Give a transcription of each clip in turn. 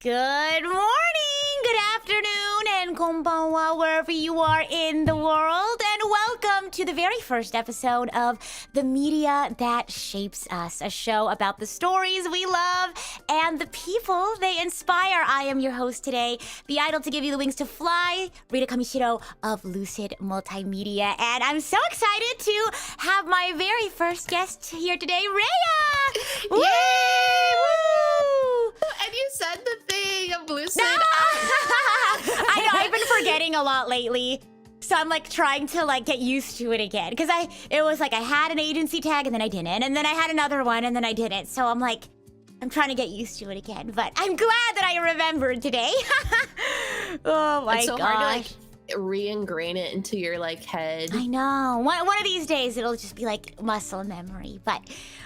Good morning, good afternoon, and konbanwa wherever you are in the world, and welcome to the very first episode of The Media That Shapes Us, a show about the stories we love and the people they inspire. I am your host today, the idol to give you the wings to fly, Reiya Kamishiro of Lucid Multimedia, and I'm so excited to have my very first guest here today, Reiya! Woo! Woo! And you said the thing of lucid. No! I know, I've been forgetting a lot lately. So I'm like trying to like get used to it again. Because it was like I had an agency tag and then I didn't. And then I had another one and then I didn't. So I'm like, I'm trying to get used to it again. But I'm glad that I remembered today. Oh my gosh. It's so hard to like re-ingrain it into your like head. I know. One of these days it'll just be like muscle memory. But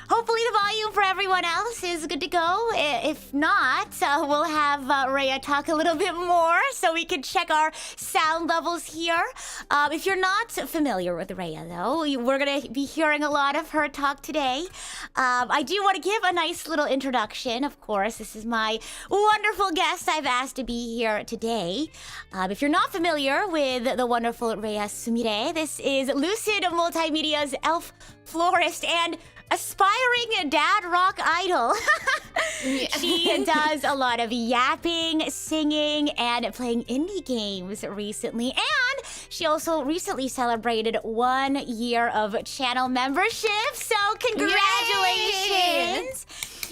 hopefully the volume for everyone else is good to go. If not, we'll have Reiya talk a little bit more so we can check our sound levels here. If you're not familiar with Reiya, though, we're going to be hearing a lot of her talk today. I do want to give a nice little introduction, of course. This is my wonderful guest I've asked to be here today. If you're not familiar with the wonderful Reiya Sumire, this is Lucid Multimedia's elf florist and aspiring dad rock idol. She does a lot of yapping, singing, and playing indie games recently. And she also recently celebrated 1 year of channel membership. So congratulations! Yay!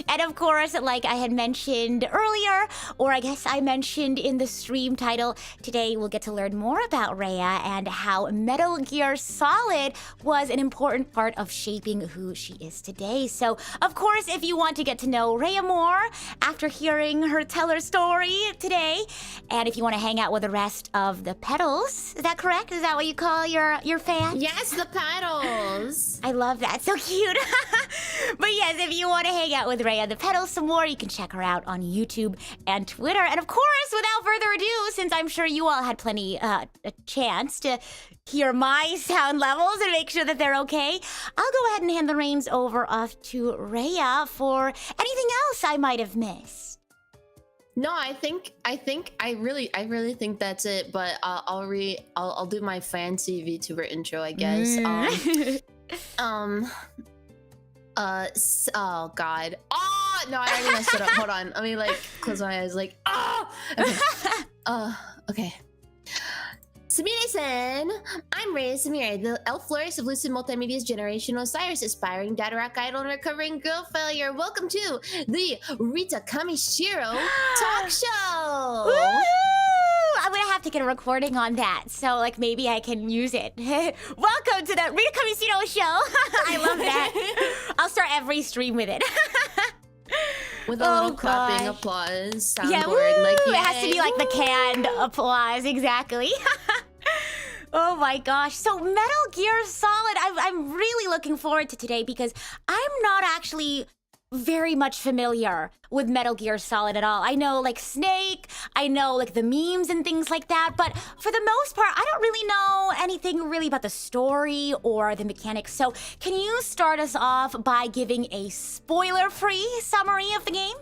And of course, like I had mentioned earlier, or I guess I mentioned in the stream title, today we'll get to learn more about Reiya and how Metal Gear Solid was an important part of shaping who she is today. So, of course, if you want to get to know Reiya more after hearing her tell her story today, and if you want to hang out with the rest of the pedals, is that correct? Is that what you call your fan? Yes, the pedals. I love that. So cute. But yes, if you want to hang out with Reiya the Pedals some more, you can check her out on YouTube and Twitter. And of course, without further ado, since I'm sure you all had plenty a chance to hear my sound levels and make sure that they're okay, I'll go ahead and hand the reins over off to Reiya for anything else I might have missed. No, I really think that's it. But I'll do my fancy VTuber intro, I guess. Oh god. Oh no, I already messed it up. Hold on. Let me like close my eyes. Like, okay. Okay. Sumire-san, I'm Reiya Sumire, the elf florist of Lucid Multimedia's Generational Osiris, aspiring dad rock idol and recovering girl failure. Welcome to the Rita Kamishiro talk show. Woo! I'm gonna have to get a recording on that, so like maybe I can use it. Welcome to the Reiya Kamishiro show. I love that. I'll start every stream with it. With a little clapping applause soundboard. Yeah, like, it has to be like the canned applause, exactly. Oh my gosh. So Metal Gear Solid, I'm really looking forward to today because I'm not actually very much familiar with Metal Gear Solid at all. I know like Snake, I know like the memes and things like that, but for the most part, I don't really know anything really about the story or the mechanics. So can you start us off by giving a spoiler-free summary of the game?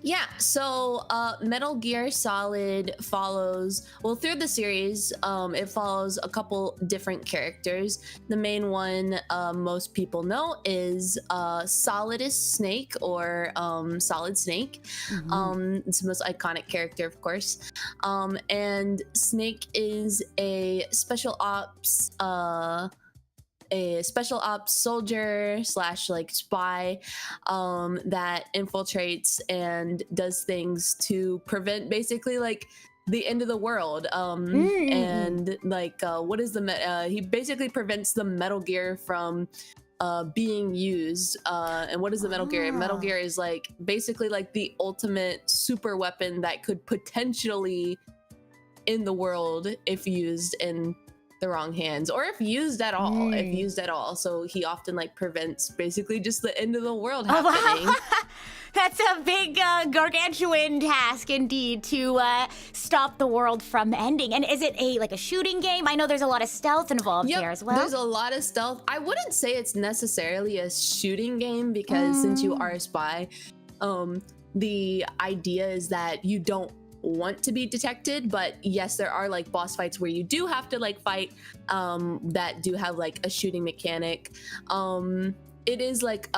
Yeah, so Metal Gear Solid follows, well, through the series, it follows a couple different characters. The main one most people know is Solidus Snake, or Solid Snake. Mm-hmm. It's the most iconic character, of course. And Snake is a special ops soldier slash like spy that infiltrates and does things to prevent basically like the end of the world. And like what is the he basically prevents the Metal Gear from being used. And what is the Metal Gear? Metal Gear is like basically like the ultimate super weapon that could potentially end the world if used in the wrong hands, or if used at all. So he often like prevents basically just the end of the world happening. Wow. That's a big gargantuan task indeed to stop the world from ending. And is it like a shooting game? I know there's a lot of stealth involved there as well. There's a lot of stealth. I wouldn't say it's necessarily a shooting game because since you are a spy, the idea is that you don't want to be detected, but yes, there are like boss fights where you do have to like fight that do have like a shooting mechanic. It is like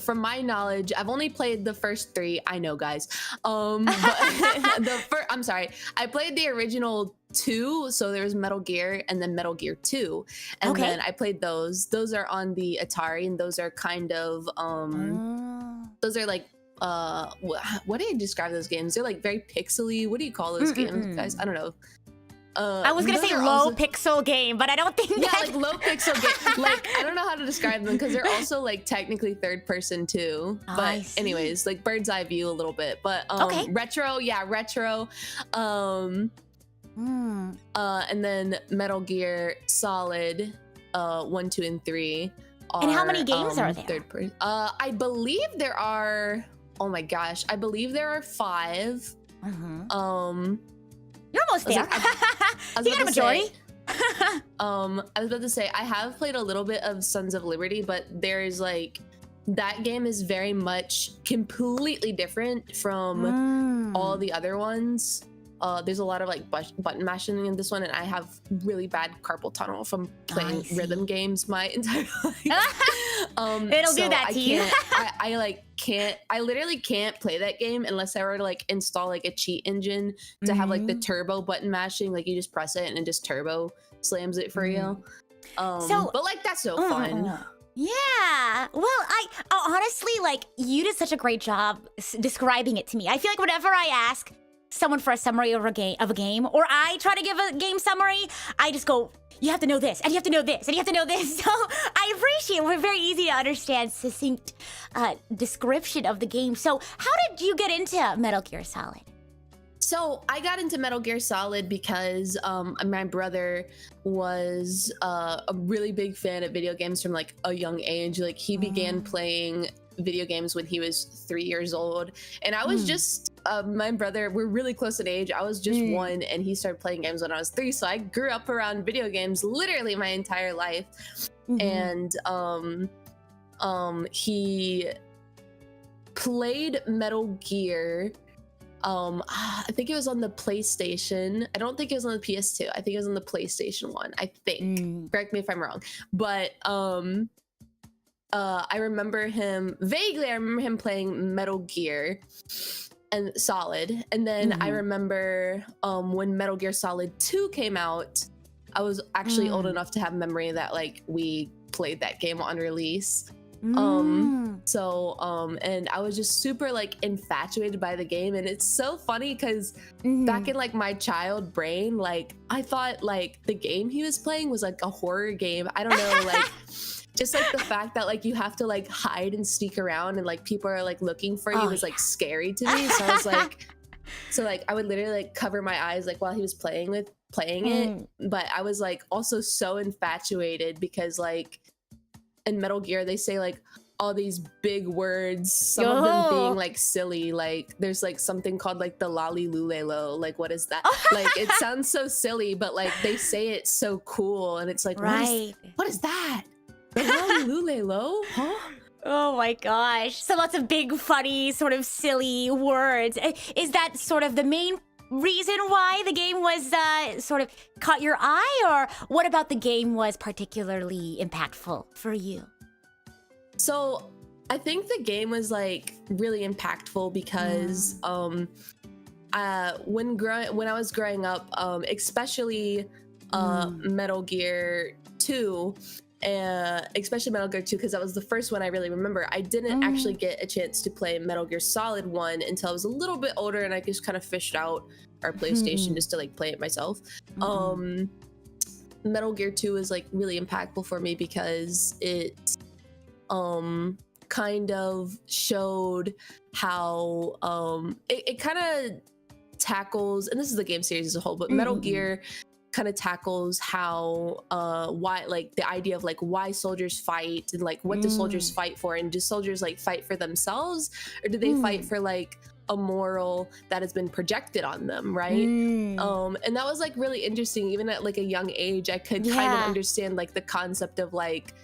from my knowledge, I've only played the first 3. I know, guys. But I'm sorry, I played the original 2, so there was Metal Gear and then Metal Gear 2, and then I played those are on the Atari, and those are kind of those are like what do you describe those games? They're like very pixely. What do you call those games, guys? I don't know. I was gonna say low pixel game, but I don't think like low pixel game. Like, I don't know how to describe them because they're also like technically third person too. But anyways, like bird's eye view a little bit. But retro, retro. And then Metal Gear Solid 1, 2, and 3 are, and how many games are there? Third person. I believe there are, oh my gosh, I believe there are 5. You're almost there. You got a majority. I was about to say, I have played a little bit of Sons of Liberty, but there's like, that game is very much completely different from all the other ones. There's a lot of like button mashing in this one, and I have really bad carpal tunnel from playing rhythm games my entire life. It'll do that to you. I literally can't play that game unless I were to like install like a cheat engine to have like the turbo button mashing. Like you just press it and it just turbo slams it for you. But like that's so fun. Yeah. Well, I honestly, like, you did such a great job describing it to me. I feel like whenever I ask someone for a summary of a game, or I try to give a game summary, I just go, you have to know this, and you have to know this, and you have to know this. So I appreciate it. We're very easy to understand, succinct description of the game. So how did you get into Metal Gear Solid? So I got into Metal Gear Solid because my brother was a really big fan of video games from like a young age. Like he began playing video games when he was 3 years old, and I was just my brother, we're really close in age. I was just 1 and he started playing games when I was 3, so I grew up around video games literally my entire life. And he played Metal Gear, I think it was on the PlayStation. I don't think it was on the PS2. I think it was on the PlayStation 1, I think. Correct me if I'm wrong. But I remember him vaguely. I remember him playing Metal Gear and Solid, and then I remember when Metal Gear Solid 2 came out. I was actually old enough to have memory that like we played that game on release. And I was just super like infatuated by the game, and it's so funny because back in like my child brain, like I thought like the game he was playing was like a horror game. I don't know, like just like the fact that like you have to like hide and sneak around and like people are like looking for you was like scary to me. So I was like, I would literally like cover my eyes like while he was playing it, but I was like also so infatuated because like in Metal Gear they say like all these big words, some of them being like silly. Like there's like something called like the lolly lulelo. Like what is that? Like it sounds so silly, but like they say it so cool, and it's like what is that? The lolly lulelo? Huh? Oh my gosh. So lots of big, funny, sort of silly words. Is that sort of the main reason why the game was sort of caught your eye, or what about the game was particularly impactful for you? So I think the game was like really impactful because when I was growing up, especially Metal Gear 2, especially Metal Gear 2 because that was the first one I really remember. I didn't actually get a chance to play Metal Gear Solid 1 until I was a little bit older, and I just kind of fished out our PlayStation just to like play it myself. Metal Gear 2 is like really impactful for me because it kind of showed how it kind of tackles, and this is the game series as a whole, but Metal Gear kind of tackles how why, like the idea of like why soldiers fight and like what do soldiers fight for, and do soldiers like fight for themselves, or do they fight for like a moral that has been projected on them, right? And that was like really interesting. Even at like a young age, I could kind of understand like the concept of like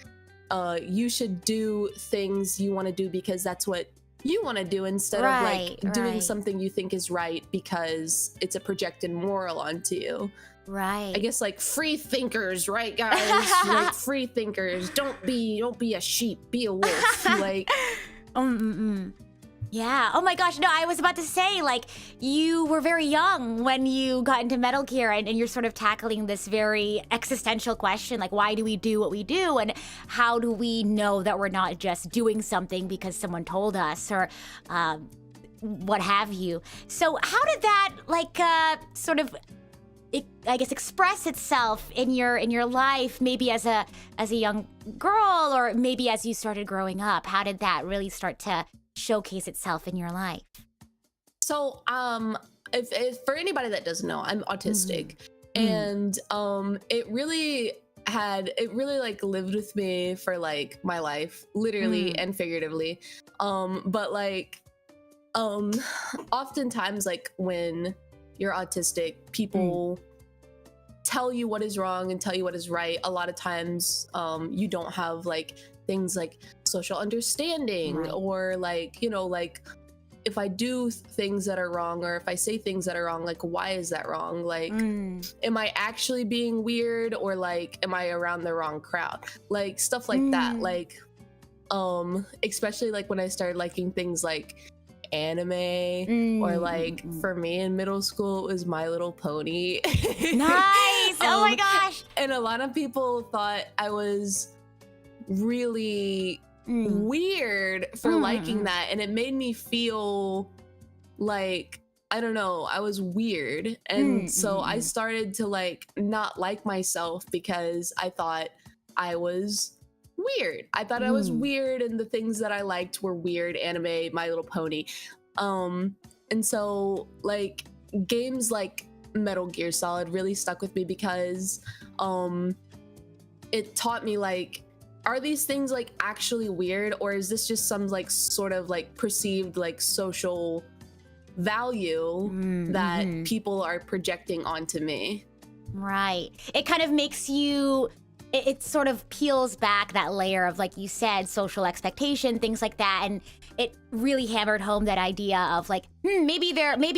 you should do things you want to do because that's what you want to do instead of like doing something you think is right because it's a projected moral onto you. Right. I guess like free thinkers, right, guys? Like free thinkers. Don't be a sheep. Be a wolf. Like. Yeah. Oh my gosh. No, I was about to say, like, you were very young when you got into Metal Gear, and you're sort of tackling this very existential question, like, why do we do what we do, and how do we know that we're not just doing something because someone told us, or what have you. So how did that, like, sort of, I guess, express itself in your life, maybe as a young girl, or maybe as you started growing up? How did that really start to showcase itself in your life? So if for anybody that doesn't know, I'm autistic. And it really like lived with me for like my life, literally and figuratively. But like oftentimes, like when you're autistic, people tell you what is wrong and tell you what is right. A lot of times you don't have like things like social understanding, or like, you know, like if I do things that are wrong, or if I say things that are wrong, like why is that wrong? Like am I actually being weird, or like am I around the wrong crowd? Like stuff like that. Like especially like when I started liking things like anime, or like for me in middle school it was My Little Pony. Nice. Oh my gosh. And a lot of people thought I was really weird for liking that, and it made me feel like, I don't know, I was weird. And so I started to like not like myself because I thought I was weird. I thought I was weird, and the things that I liked were weird. Anime, My Little Pony. And so like games like Metal Gear Solid really stuck with me because it taught me like, are these things like actually weird, or is this just some like sort of like perceived like social value that people are projecting onto me? Right. It kind of makes you, it sort of peels back that layer of, like you said, social expectation, things like that, and it really hammered home that idea of like, maybe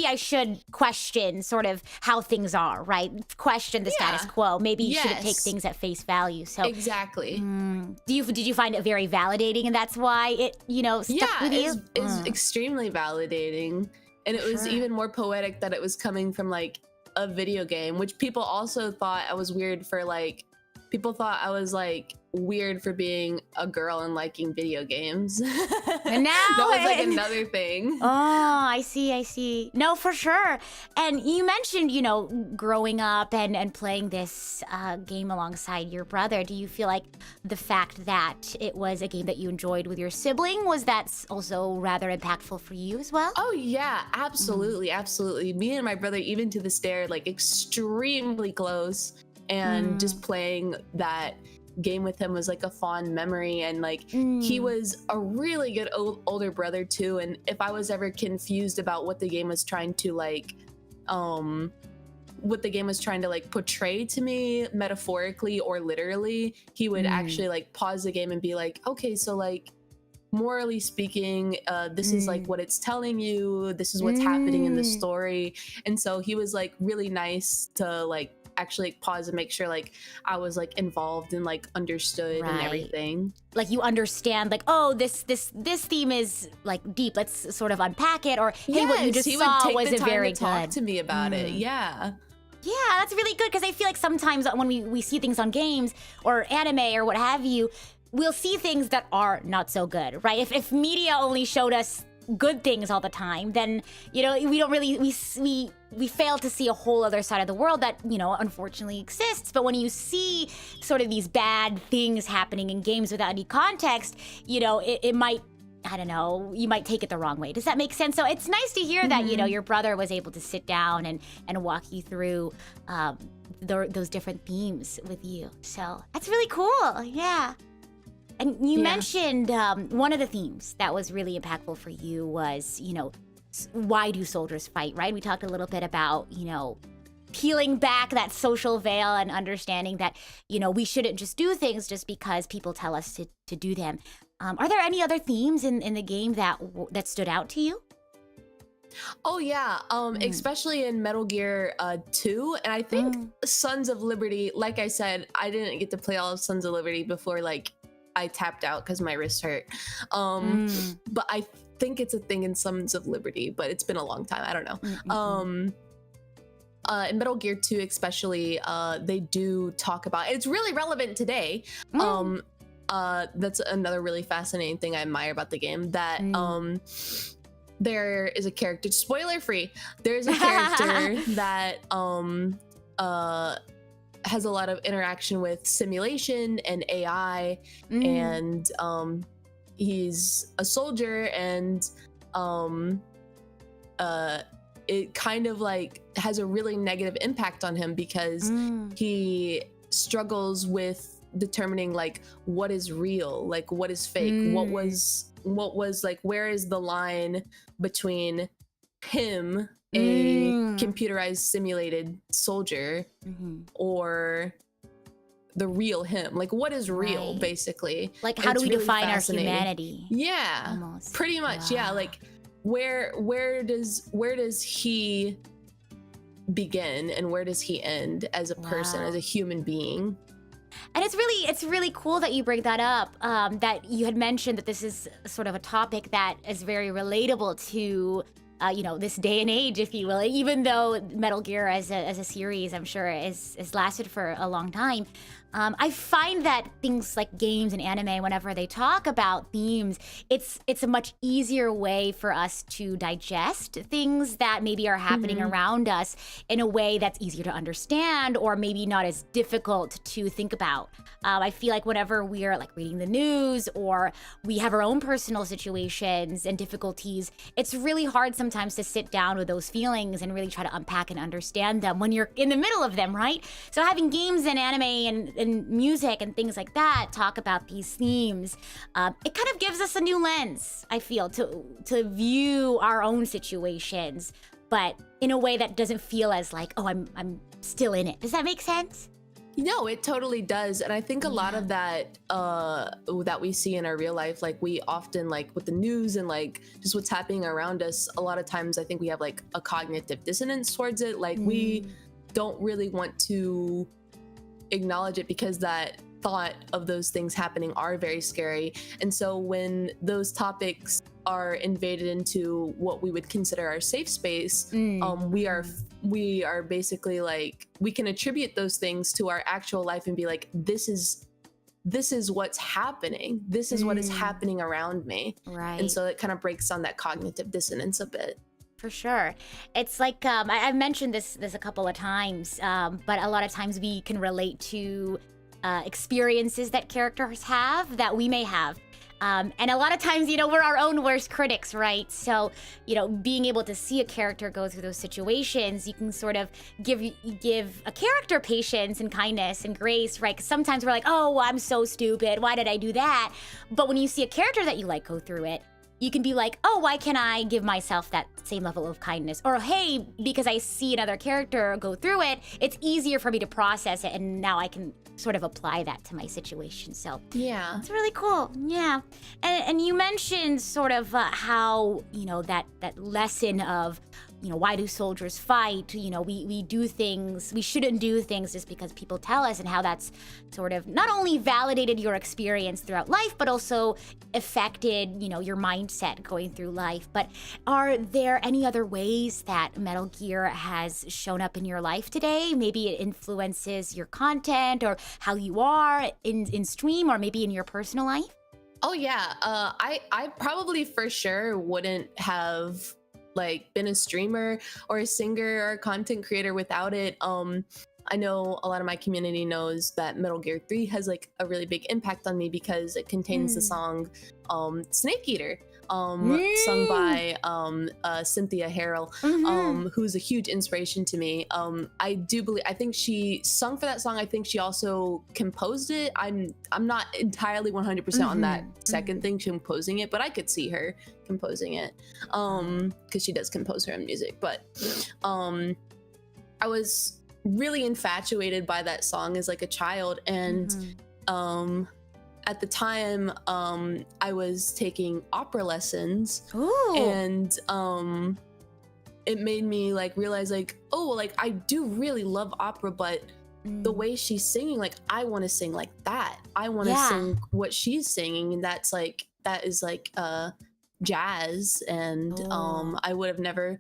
I should question sort of how things are, right? Question the status quo. Maybe you shouldn't take things at face value. So exactly. Did you find it very validating, and that's why it, you know, stuck with you? It's extremely validating, and it was even more poetic that it was coming from like a video game, which people also thought I was weird for. Like people thought I was like weird for being a girl and liking video games. And now that was like another thing. Oh, I see. No, for sure. And you mentioned, you know, growing up and playing this game alongside your brother. Do you feel like the fact that it was a game that you enjoyed with your sibling, was that also rather impactful for you as well? Oh yeah, absolutely. Me and my brother, even to this day, are like extremely close. And just playing that game with him was like a fond memory. And like he was a really good older brother too, and if I was ever confused about what the game was trying to like portray to me metaphorically or literally, he would actually like pause the game and be like, okay, so like morally speaking, this is like what it's telling you, this is what's happening in the story. And so he was like really nice to like actually pause and make sure like I was like involved and like understood and everything. Like you understand, like, oh, this theme is like deep. Let's sort of unpack it. Or hey, what you just saw wasn't very good. Talk to me about it. Yeah, that's really good, because I feel like sometimes when we see things on games or anime or what have you, we'll see things that are not so good, right? If media only showed us good things all the time, then, you know, we don't really, we fail to see a whole other side of the world that, you know, unfortunately exists. But when you see sort of these bad things happening in games without any context, you know, it might, I don't know, you might take it the wrong way. Does that make sense? So it's nice to hear that, you know, your brother was able to sit down and walk you through those different themes with you. So that's really cool. Yeah. And you mentioned one of the themes that was really impactful for you was, you know, why do soldiers fight, right? We talked a little bit about, you know, peeling back that social veil and understanding that, we shouldn't just do things just because people tell us to do them. Are there any other themes in the game that stood out to you? Oh yeah, especially in Metal Gear 2, and I think Sons of Liberty. Like I said, I didn't get to play all of Sons of Liberty before like I tapped out because my wrist hurt. But I think it's a thing in Sons of Liberty, but it's been a long time. I don't know. In Metal Gear 2 especially, they do talk about, and it's really relevant today. That's another really fascinating thing I admire about the game, that there is a character, spoiler free, there's a character that has a lot of interaction with simulation and AI, and he's a soldier, and it kind of like has a really negative impact on him because he struggles with determining like what is real, like what is fake, what was like, where is the line between him, a computerized simulated soldier, or the real him, like what is real, basically, like how do we really define our humanity? Almost pretty much. Like where does he begin and where does he end as a person, as a human being? And it's really cool that you bring that up, that you had mentioned that this is sort of a topic that is very relatable to this day and age, if you will, even though Metal Gear as a series, I'm sure is lasted for a long time. I find that things like games and anime, whenever they talk about themes, it's a much easier way for us to digest things that maybe are happening around us in a way that's easier to understand, or maybe not as difficult to think about. I feel like whenever we're like reading the news or we have our own personal situations and difficulties, it's really hard sometimes to sit down with those feelings and really try to unpack and understand them when you're in the middle of them, right? So having games and anime and music and things like that talk about these themes, it kind of gives us a new lens, I feel, to view our own situations, but in a way that doesn't feel as like, oh, I'm still in it. Does that make sense? No, it totally does. And I think a lot of that that we see in our real life, like we often, like with the news and like just what's happening around us, a lot of times I think we have like a cognitive dissonance towards it. Like we don't really want to acknowledge it because that thought of those things happening are very scary. And so when those topics are invaded into what we would consider our safe space, we are basically like, we can attribute those things to our actual life and be like, this is what's happening. This is what is happening around me. Right. And so it kind of breaks on that cognitive dissonance a bit. For sure. It's like, I've mentioned this a couple of times, but a lot of times we can relate to experiences that characters have that we may have. And a lot of times, we're our own worst critics, right? So, being able to see a character go through those situations, you can sort of give a character patience and kindness and grace, right? Because sometimes we're like, oh, I'm so stupid. Why did I do that? But when you see a character that you like go through it, you can be like, oh, why can't I give myself that same level of kindness? Or, hey, because I see another character go through it, it's easier for me to process it, and now I can sort of apply that to my situation. So yeah, it's really cool. Yeah. And you mentioned sort of how, that lesson of, why do soldiers fight? We do things, we shouldn't do things just because people tell us, and how that's sort of not only validated your experience throughout life, but also affected, your mindset going through life. But are there any other ways that Metal Gear has shown up in your life today? Maybe it influences your content or how you are in stream, or maybe in your personal life? Oh yeah, I probably for sure wouldn't have like been a streamer or a singer or a content creator without it. I know a lot of my community knows that Metal Gear 3 has like a really big impact on me because it contains the song Snake Eater, sung by Cynthia Harrell, who's a huge inspiration to me. I think she sung for that song. I think she also composed it. I'm not entirely 100% on that second thing, composing it, but I could see her composing it because she does compose her own music. But I was really infatuated by that song as like a child. And at the time, I was taking opera lessons. Ooh. And it made me like realize like, oh, like I do really love opera, but the way she's singing, like I want to sing like that. I want to sing what she's singing, and that is like jazz. And I would have never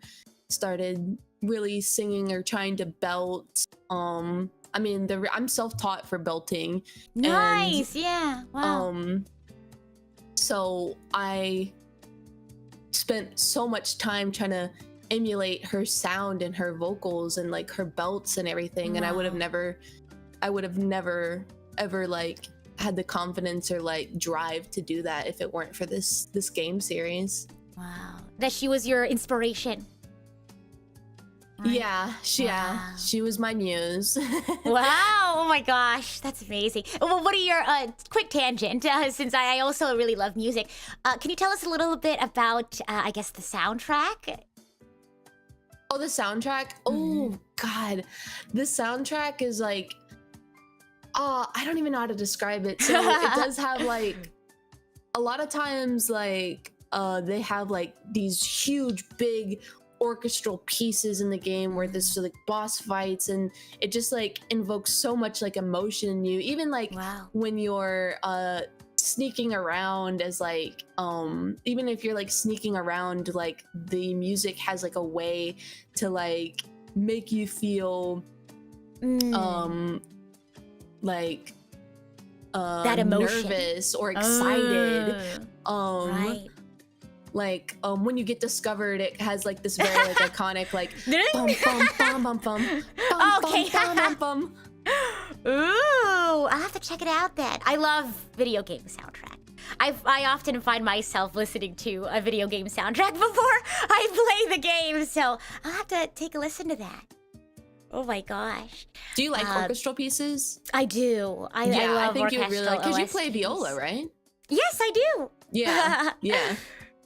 started really singing or trying to belt. I mean, I'm self-taught for belting. Nice. And, yeah. Wow. So I spent so much time trying to emulate her sound and her vocals and like her belts and everything. And I would have never ever like had the confidence or like drive to do that if it weren't for this game series. Wow. That she was your inspiration. Right. Yeah, she was my muse. Wow! Oh my gosh, that's amazing. Well, what are your quick tangent? Since I also really love music, can you tell us a little bit about, I guess, the soundtrack? Oh, the soundtrack. Oh God, the soundtrack is like, I don't even know how to describe it. So it does have like, a lot of times like they have like these huge, big orchestral pieces in the game where there's like boss fights, and it just like invokes so much like emotion in you, even like when you're sneaking around as like even if you're like sneaking around, like the music has like a way to like make you feel like that emotion, nervous or excited. Right. Like when you get discovered, it has like this very like iconic like bum bum bum bum bum bum okay. bum bum bum. Ooh, I'll have to check it out then. I love video game soundtrack. I often find myself listening to a video game soundtrack before I play the game, so I'll have to take a listen to that. Oh my gosh. Do you like orchestral pieces? I do. I love I think you would really like, because you OSTs. play viola, right? Yes, I do. Yeah, yeah.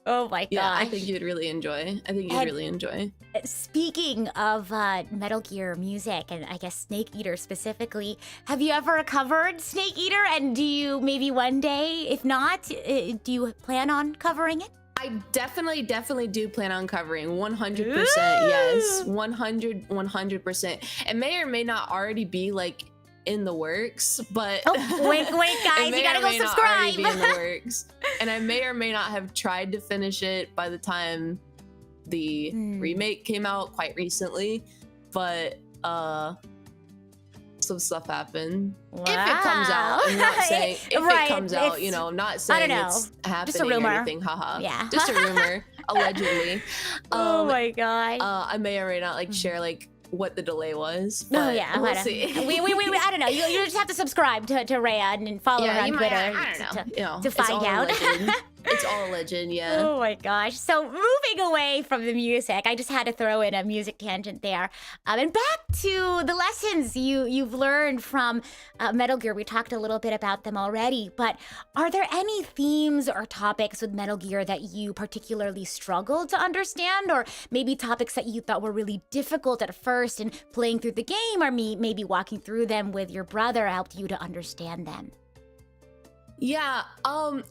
Oh my gosh. Yeah, I think you'd really enjoy. Really enjoy. Speaking of Metal Gear music, and I guess Snake Eater specifically, have you ever covered Snake Eater? And do you maybe one day, if not, do you plan on covering it? I definitely do plan on covering 100%. Yes, 100%. It may or may not already be like in the works, but wink guys, you gotta go subscribe. Be in the works, and I may or may not have tried to finish it by the time the remake came out quite recently, but some stuff happened. Wow. If it comes out, I'm not saying if it comes out, you know, I'm not saying it's happening just a rumor. or anything, haha. Yeah. Just a rumor, allegedly. Oh my god. I may or may not like share like what the delay was. Oh yeah, we'll see. we I don't know. You just have to subscribe to Reiya and follow her on Twitter. I don't know. To find out. It's all a legend, yeah. Oh my gosh. So moving away from the music, I just had to throw in a music tangent there. And back to the lessons you've learned from Metal Gear. We talked a little bit about them already, but are there any themes or topics with Metal Gear that you particularly struggled to understand, or maybe topics that you thought were really difficult at first and playing through the game, or maybe walking through them with your brother helped you to understand them? Yeah, I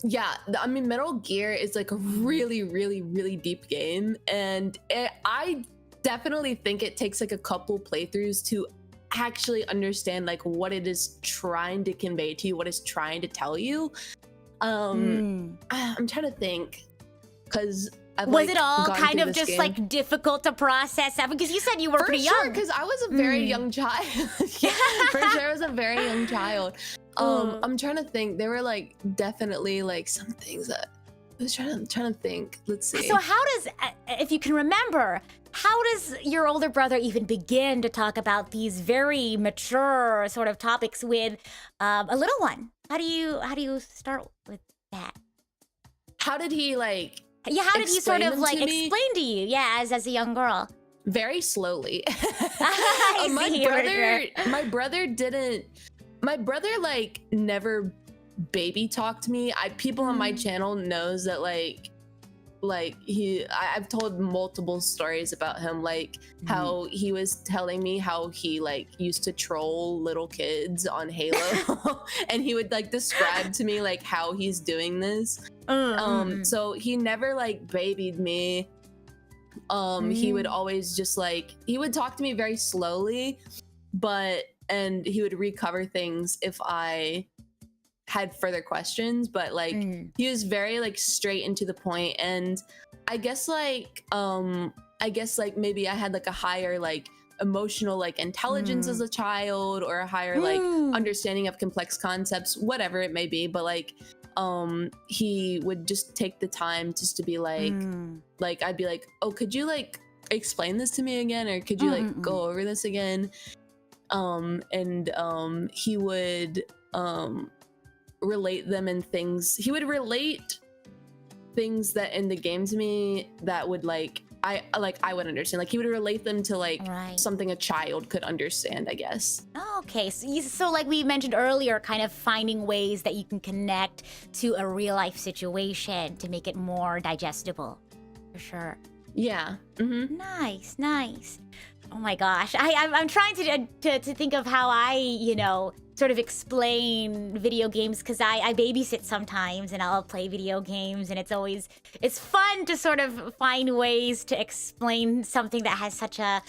mean, Metal Gear is like a really deep game, and I definitely think it takes like a couple playthroughs to actually understand like what it is trying to convey to you, what it's trying to tell you. I'm trying to think, because was it all kind of just like difficult to process? Because you said you were pretty young. Because I was a very young child. Yeah, for sure, I was a very young child. I'm trying to think. There were like definitely like some things that I was trying to think. Let's see. So how does, if you can remember, how does your older brother even begin to talk about these very mature sort of topics with a little one? How do you start with that? How did he like? Yeah, how did he sort of like explain to you? Yeah, as a young girl. Very slowly. My brother like never baby talked me. People on my channel knows that like like I've told multiple stories about him, like how he was telling me how he like used to troll little kids on Halo and he would like describe to me like how he's doing this. So he never like babied me. He would always just like, he would talk to me very slowly, and he would recover things if I had further questions, but like he was very like straight and to the point. And I guess like maybe I had like a higher like emotional like intelligence as a child, or a higher like understanding of complex concepts, whatever it may be, but like he would just take the time just to be like I'd be like, oh, could you like explain this to me again, or could you like go over this again? He would relate them in things. He would relate things that in the game to me that would like I would understand. Like he would relate them to like something a child could understand, I guess. Okay, so like we mentioned earlier, kind of finding ways that you can connect to a real life situation to make it more digestible, for sure. Yeah. Nice. Oh my gosh, I'm trying to think of how I sort of explain video games, because I babysit sometimes and I'll play video games, and it's fun to sort of find ways to explain something that has such a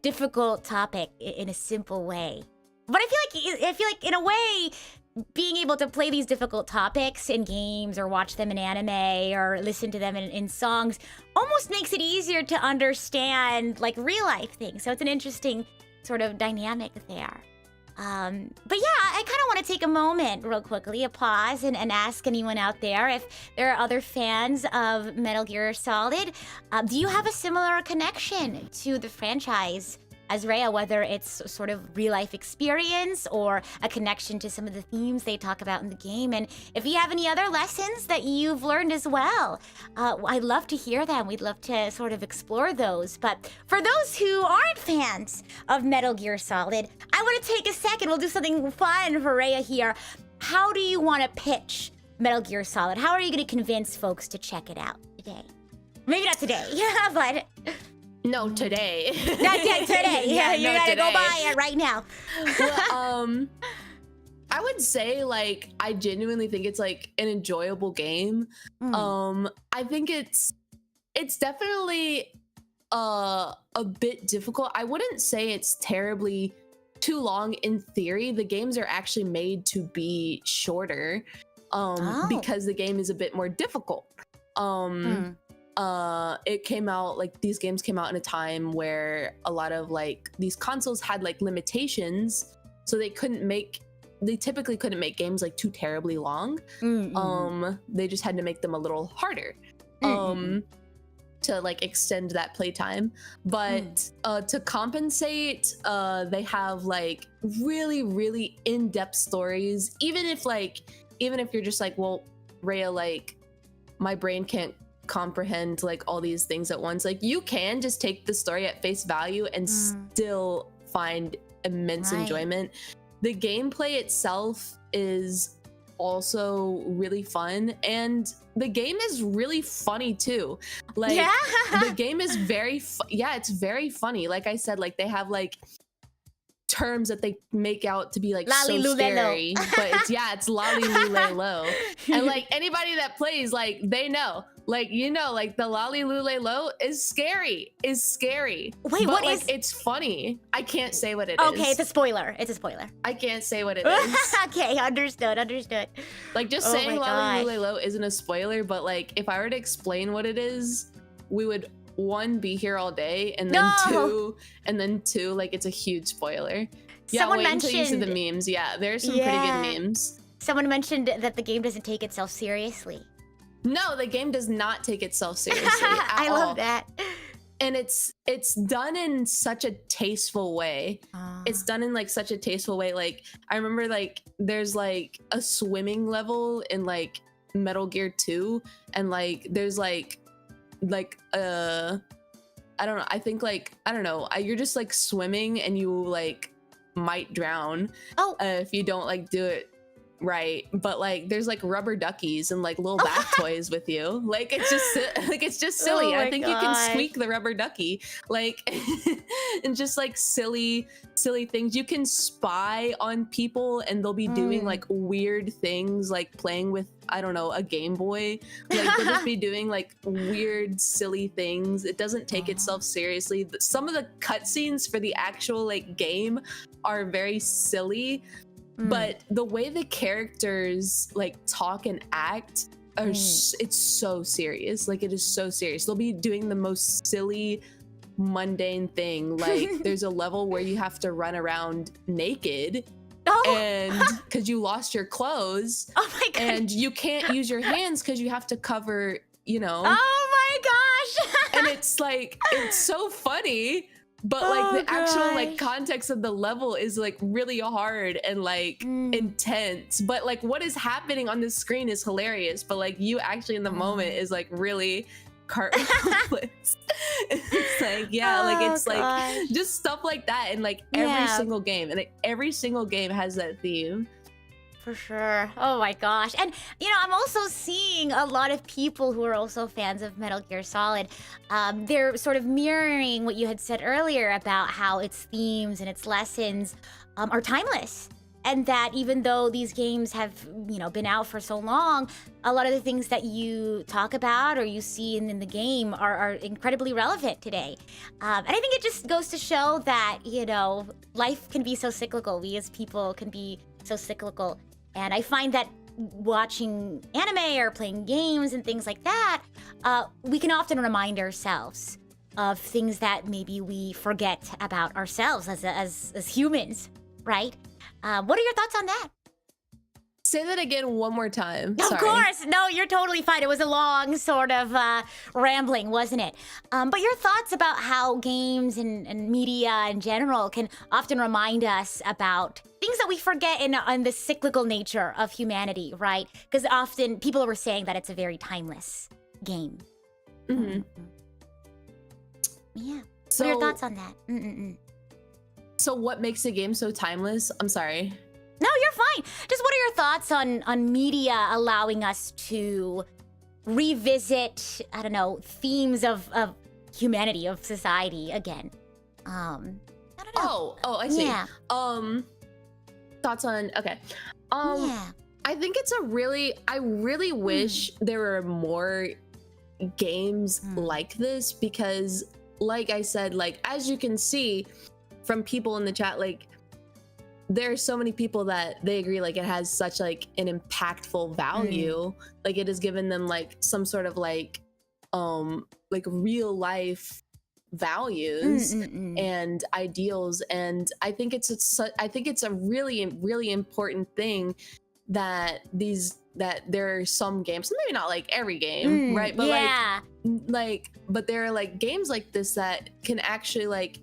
difficult topic in a simple way. But I feel like in a way, being able to play these difficult topics in games, or watch them in anime, or listen to them in songs almost makes it easier to understand like real life things. So it's an interesting sort of dynamic there. But yeah, I kind of want to take a moment real quickly, a pause, and ask anyone out there if there are other fans of Metal Gear Solid. Do you have a similar connection to the franchise as Reiya, whether it's sort of real life experience or a connection to some of the themes they talk about in the game? And if you have any other lessons that you've learned as well, I'd love to hear them. We'd love to sort of explore those. But for those who aren't fans of Metal Gear Solid, I want to take a second. We'll do something fun for Reiya here. How do you want to pitch Metal Gear Solid? How are you going to convince folks to check it out today? Maybe not today, but... No, today. Not today. Yeah, you gotta go buy it right now. Well, I would say like I genuinely think it's like an enjoyable game. I think it's definitely a bit difficult. I wouldn't say it's terribly too long in theory. The games are actually made to be shorter because the game is a bit more difficult. It came out like these games came out in a time where a lot of like these consoles had like limitations, so they typically couldn't make games like too terribly long. They just had to make them a little harder to like extend that playtime. But to compensate, they have like really, really in-depth stories. Even if you're just like, well, Reiya, like my brain can't comprehend like all these things at once, like you can just take the story at face value and still find immense enjoyment. The gameplay itself is also really fun, and the game is really funny too. Like the game is it's very funny. Like I said, like they have like terms that they make out to be like so scary, but it's lolly lule low. And like anybody that plays, like they know, like like the lolly lule low is scary. Wait, but, what like, is? It's funny. I can't say what it is. Okay, it's a spoiler. I can't say what it is. Okay, understood. Like just saying lolly lule low isn't a spoiler, but like if I were to explain what it is, we would one, be here all day, and then two, like it's a huge spoiler. Someone wait until you see mentioned the memes. Yeah, there's some pretty good memes. Someone mentioned that the game doesn't take itself seriously. No, the game does not take itself seriously I love that. And it's done in such a tasteful way. It's done in like such a tasteful way. Like I remember like there's like a swimming level in like Metal Gear 2, and like there's like I don't know, I think like you're just like swimming and you like might drown if you don't like do it right? But like there's like rubber duckies and like little bath toys with you. Like it's just silly. Oh I my think you can gosh. squeak the rubber ducky, like and just like silly things. You can spy on people and they'll be doing like weird things, like playing with, I don't know, a Game Boy. Like they'll just be doing like weird silly things. It doesn't take itself seriously. Some of the cutscenes for the actual like game are very silly, but the way the characters like talk and act are it's so serious. Like it is so serious. They'll be doing the most silly, mundane thing. Like there's a level where you have to run around naked and because you lost your clothes. Oh my god. And you can't use your hands because you have to cover, you know. Oh my gosh. And it's like, it's so funny, but like the actual like context of the level is like really hard and like intense. But like what is happening on the screen is hilarious, but like you actually in the moment is like really cartoonless. It's like, yeah, like it's like just stuff like that. And like every single game, and like, every single game has that theme. For sure. Oh my gosh. And, you know, I'm also seeing a lot of people who are also fans of Metal Gear Solid. They're sort of mirroring what you had said earlier about how its themes and its lessons are timeless. And that even though these games have, you know, been out for so long, a lot of the things that you talk about or you see in the game are incredibly relevant today. And I think it just goes to show that, you know, life can be so cyclical. We as people can be so cyclical. And I find that watching anime or playing games and things like that, we can often remind ourselves of things that maybe we forget about ourselves as humans, right? What are your thoughts on that? Say that again one more time. Of Sorry. course. No, you're totally fine. It was a long sort of rambling, wasn't it? But your thoughts about how games and media in general can often remind us about things that we forget in the cyclical nature of humanity, right? Because often people were saying that it's a very timeless game. Yeah. So, what are your thoughts on that? So what makes a game so timeless? I'm sorry. No, you're fine. Just what are your thoughts on media allowing us to revisit, I don't know, themes of humanity, of society again? I don't know. Oh, I see. Yeah. Thoughts on, okay. Yeah. I think it's I really wish there were more games like this, because like I said, like as you can see from people in the chat, like there are so many people that they agree like it has such like an impactful value. Like it has given them like some sort of like real life values and ideals, and I think it's a really important thing that there are some games, maybe not like every game, right, but but there are like games like this that can actually like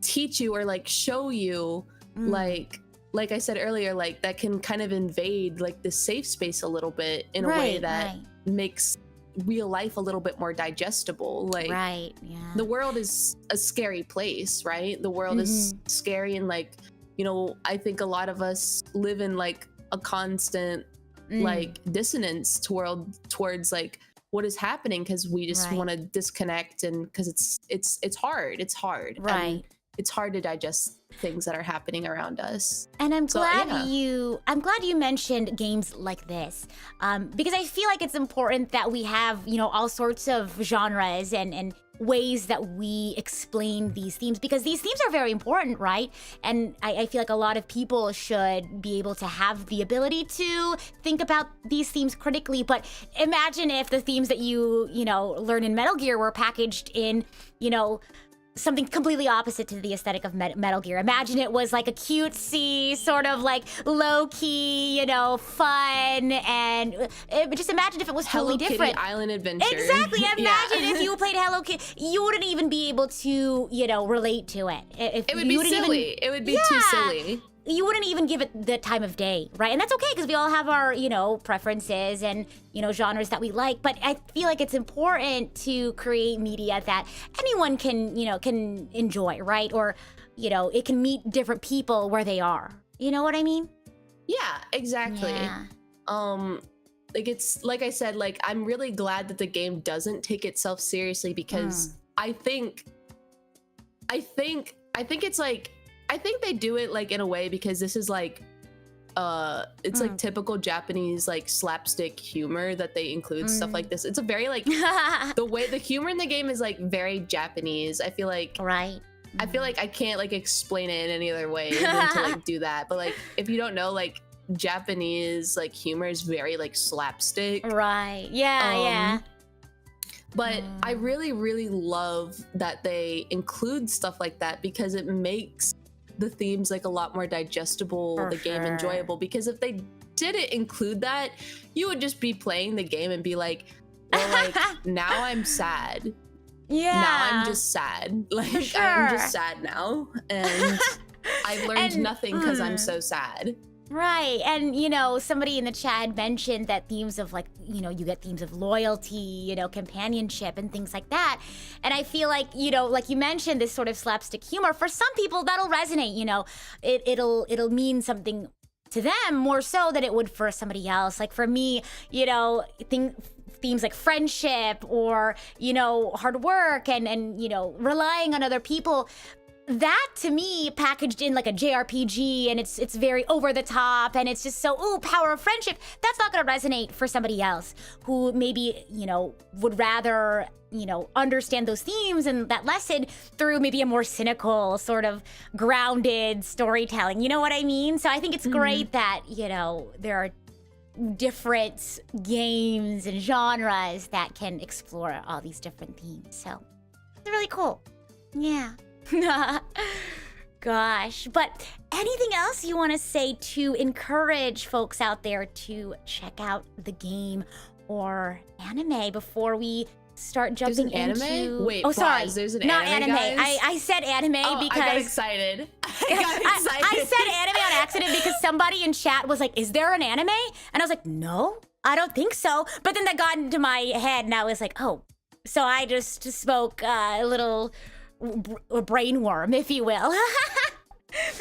teach you or like show you like I said earlier, like that can kind of invade like the safe space a little bit in a way that makes real life a little bit more digestible. Like the world is a scary place, right? The world is scary, and like, you know, I think a lot of us live in like a constant like dissonance towards like what is happening, because we just want to disconnect, and because it's hard and it's hard to digest things that are happening around us. And I'm glad you mentioned games like this, because I feel like it's important that we have, you know, all sorts of genres and ways that we explain these themes, because these themes are very important, right? And I feel like a lot of people should be able to have the ability to think about these themes critically. But imagine if the themes that you learn in Metal Gear were packaged in, you know, something completely opposite to the aesthetic of Metal Gear. Imagine it was like a cutesy, sort of like low-key, you know, fun, and just imagine if it was totally Hello different. Kitty Island Adventure. Exactly. Imagine if you played Hello Kitty, you wouldn't even be able to, you know, relate to it. It would be silly. It would be too silly. You wouldn't even give it the time of day, right? And that's okay, because we all have our, you know, preferences and, you know, genres that we like. But I feel like it's important to create media that anyone can, you know, can enjoy, right? Or, you know, it can meet different people where they are. You know what I mean? Yeah, exactly. Yeah. Like it's like I said, like I'm really glad that the game doesn't take itself seriously because I think it's like I think they do it like in a way because this is like it's like typical Japanese like slapstick humor that they include stuff like this. It's a very like the way the humor in the game is like very Japanese. I feel like Right. I feel like I can't like explain it in any other way than to like do that. But like if you don't know, like Japanese like humor is very like slapstick. Right. Yeah, yeah. But I really, really love that they include stuff like that because it makes the themes like a lot more digestible, For the game sure. enjoyable. Because if they didn't include that, you would just be playing the game and be like, well, like now I'm sad. Yeah. Now I'm just sad. Like sure. I'm just sad now. And I've learned nothing because I'm so sad. Right. And, you know, somebody in the chat had mentioned that themes of like, you know, you get themes of loyalty, you know, companionship and things like that. And I feel like, you know, like you mentioned, this sort of slapstick humor, for some people that'll resonate, you know, it'll mean something to them more so than it would for somebody else. Like for me, you know, themes like friendship or, you know, hard work and, you know, relying on other people, that to me packaged in like a JRPG and it's very over the top and it's just so, ooh, power of friendship. That's not going to resonate for somebody else who maybe, you know, would rather, you know, understand those themes and that lesson through maybe a more cynical sort of grounded storytelling. You know what I mean? So I think it's great that, you know, there are different games and genres that can explore all these different themes. So it's really cool. Yeah. Gosh, but anything else you want to say to encourage folks out there to check out the game or anime before we start jumping anime? into... Wait, oh, sorry, pause. There's an not anime, anime. guys? I said anime because I got excited. I said anime on accident because somebody in chat was like, "Is there an anime?" And I was like, "No, I don't think so." But then that got into my head, and I was like, "Oh," so I just spoke a little brainworm, if you will.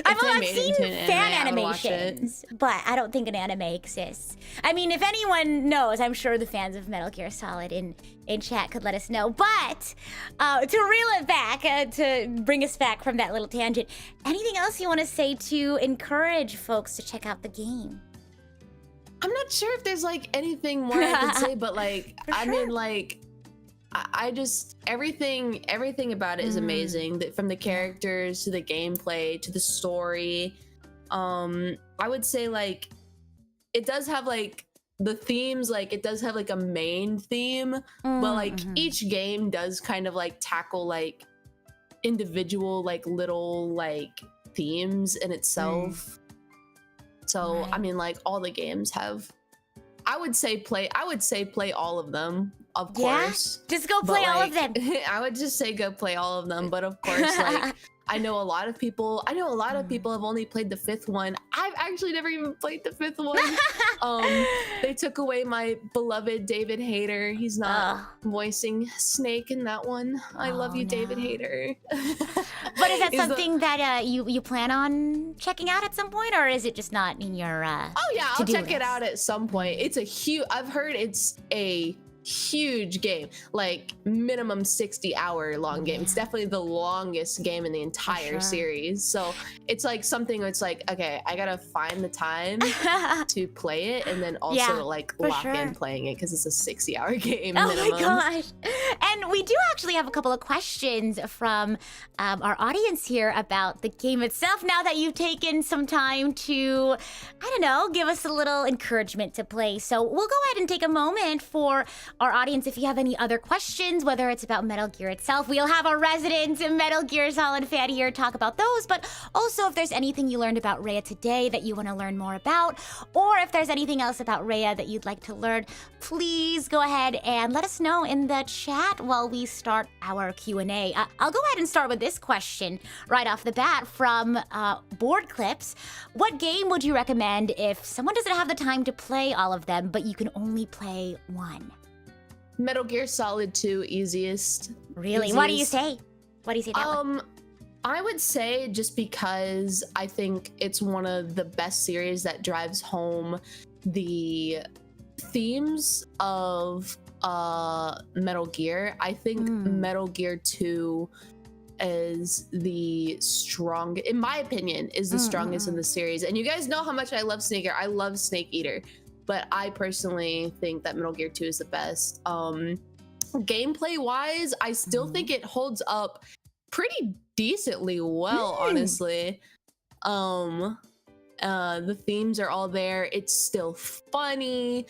I've seen fan animations, but I don't think an anime exists. I mean, if anyone knows, I'm sure the fans of Metal Gear Solid in chat could let us know. But to reel it back, to bring us back from that little tangent, anything else you want to say to encourage folks to check out the game? I'm not sure if there's like anything more I can say, but like, I mean, like, I just everything about it is amazing. From the characters to the gameplay to the story. I would say like it does have like the themes, like it does have like a main theme, but like each game does kind of like tackle like individual like little like themes in itself. So I mean, like all the games have. I would say play all of them. Of course. Just go play all of them. I would just say go play all of them. But of course, like I know a lot of people have only played the 5th one. I've actually never even played the 5th one. They took away my beloved David Hayter. He's not voicing Snake in that one. I love you, David Hayter. But is that something that you plan on checking out at some point, or is it just not in your oh yeah, I'll check it out at some point. It's a huge, I've heard it's a huge game, like minimum 60-hour long game. It's definitely the longest game in the entire series. So it's like something that's like, okay, I gotta find the time to play it and then also like lock in playing it because it's a 60-hour game minimum. My gosh. And we do actually have a couple of questions from our audience here about the game itself, now that you've taken some time to, I don't know, give us a little encouragement to play. So we'll go ahead and take a moment for our audience. If you have any other questions, whether it's about Metal Gear itself, we'll have our resident Metal Gear Solid fan here talk about those, but also if there's anything you learned about Reiya today that you want to learn more about, or if there's anything else about Reiya that you'd like to learn, please go ahead and let us know in the chat while we start our Q&A. I'll go ahead and start with this question right off the bat from Board Clips. What game would you recommend if someone doesn't have the time to play all of them, but you can only play one? Metal Gear Solid 2, easiest. Really? Easiest. What do you say? What do you say that one? I would say just because I think it's one of the best series that drives home the themes of Metal Gear. I think Metal Gear 2 is the strong, in my opinion, is the strongest in the series. And you guys know how much I love Snake Eater. I love Snake Eater, but I personally think that Metal Gear 2 is the best. Gameplay wise, I still think it holds up pretty decently well, honestly. The themes are all there. It's still funny.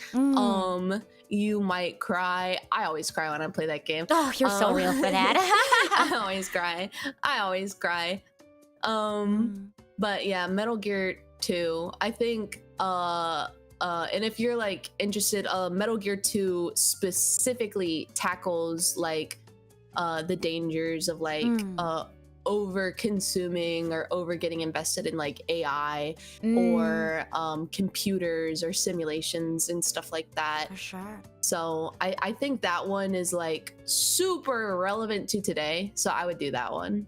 You might cry. I always cry when I play that game. Oh, you're so real for that. I always cry. But yeah, Metal Gear 2, I think and if you're like interested, Metal Gear 2 specifically tackles like the dangers of like over consuming or over getting invested in like AI or computers or simulations and stuff like that. For sure. So I think that one is like super relevant to today. So I would do that one.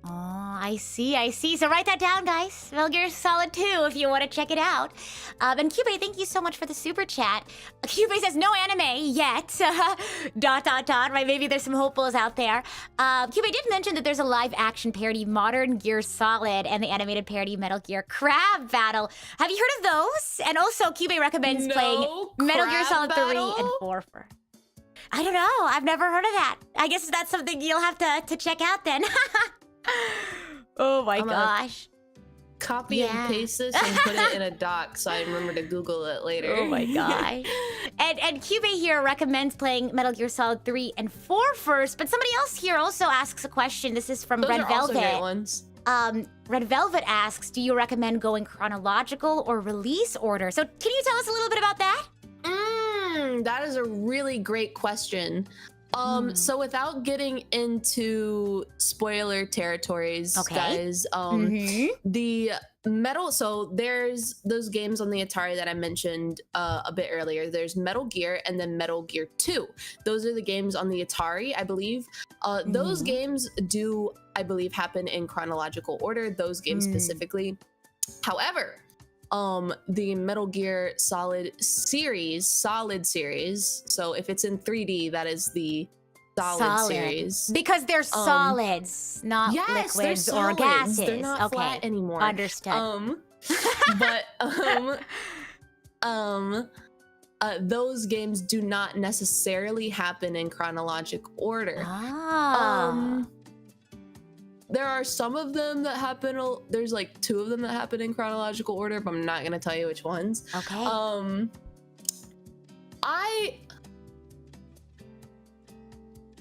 Oh, I see. So write that down, guys. Metal Gear Solid 2 if you want to check it out. And Cube, thank you so much for the super chat. Cube says no anime yet. ... Right? Maybe there's some hopefuls out there. Cube did mention that there's a live action parody, Modern Gear Solid, and the animated parody, Metal Gear Crab Battle. Have you heard of those? And also, Cube recommends playing Metal Gear Solid 3 and 4 for. I don't know. I've never heard of that. I guess that's something you'll have to check out then. Oh my gosh. Copy and paste this and put it in a doc so I remember to Google it later. Oh my gosh. And Cube here recommends playing Metal Gear Solid 3 and 4 first, but somebody else here also asks a question. This is from Red Velvet. Also great ones. Red Velvet asks, do you recommend going chronological or release order? So can you tell us a little bit about that? That is a really great question. So without getting into spoiler territories, guys, the so there's those games on the Atari that I mentioned a bit earlier. There's Metal Gear and then Metal Gear 2. Those are the games on the Atari, I believe. Those games do, I believe, happen in chronological order, those games specifically. However, the Metal Gear Solid series, so if it's in 3D, that is the solid series. Because they're solids, not liquids or gases. They're not flat anymore. Understood. But those games do not necessarily happen in chronological order. There are some of them that happen, there's like 2 of them that happen in chronological order, but I'm not gonna tell you which ones.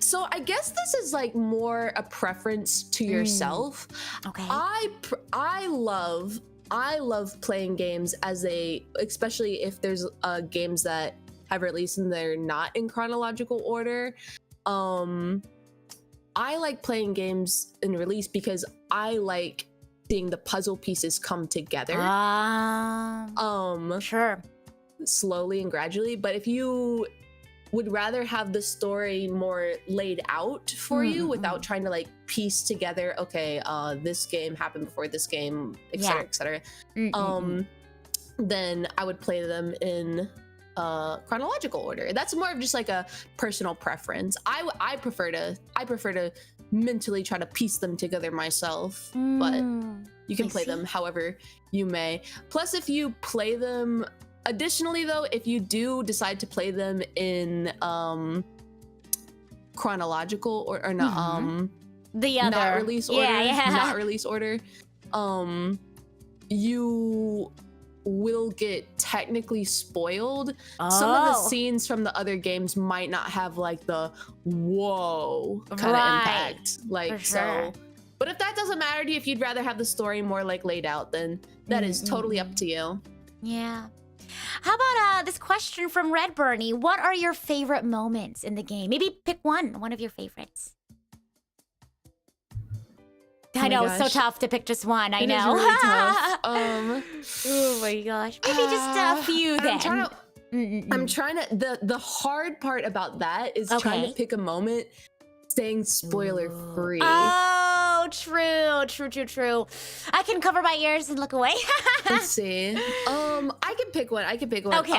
So I guess this is like more a preference to yourself. I love playing games especially if there's games that have released and they're not in chronological order. I like playing games in release because I like seeing the puzzle pieces come together. Sure. Slowly and gradually. But if you would rather have the story more laid out for you without trying to like piece together, this game happened before this game, etc., etc., then I would play them in chronological order. That's more of just like a personal preference. I prefer to mentally try to piece them together myself, but you can play them however you may. Plus, if you play them, additionally though, if you do decide to play them in chronological or not not release order, not release order, you will get technically spoiled. Some of the scenes from the other games might not have like the whoa kind of impact, like so. But if that doesn't matter to you, if you'd rather have the story more like laid out, then that is totally up to you. Yeah. How about this question from Red Bernie? What are your favorite moments in the game? Maybe pick one of your favorites. I know, it's so tough to pick just one. I know. Really tough. Oh my gosh. Maybe just a few then. I'm trying to, the hard part about that is trying to pick a moment staying spoiler free. Oh, True. I can cover my ears and look away. Let's see. I can pick one. Okay.